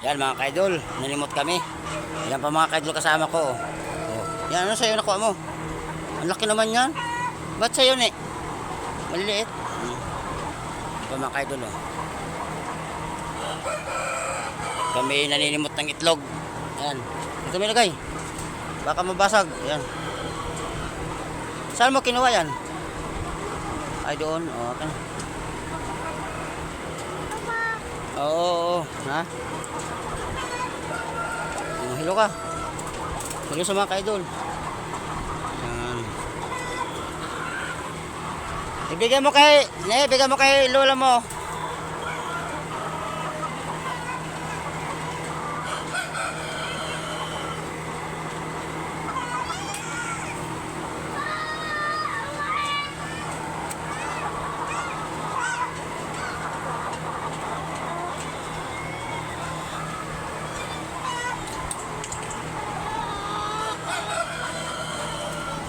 Yan mga kaidol, nalimot kami. Yan pa mga kaidol kasama ko. Oh. Yan, ano sa'yo nakuha mo? Ang laki naman yan. Ba't sa'yo ni? Maliliit. Yan pa mga kaidol oh. Kami naninimot ng itlog. Yan. Ito may lagay. Baka mabasag. Yan. Saan mo kinuha yan? Ay doon. Oh, okay. Oo. Ha? Hello ka. Hello sa mga ka-idol. Yan. Ibigay mo kay lola mo.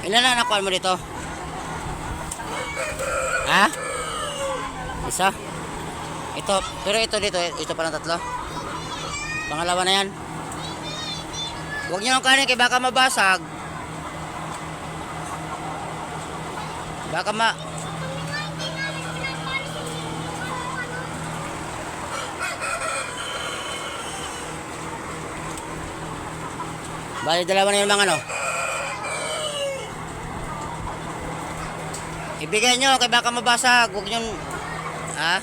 Ilan na nakuha mo dito? Ha? Isa? Ito, pero ito dito, ito palang tatlo. Pangalawa na yan. Huwag nyo nang kanin kaya baka mabasag. Baka Bali, dalawa na yung mga ano. Ibigay nyo kaya baka mabasag. Huwag nyo. Ha?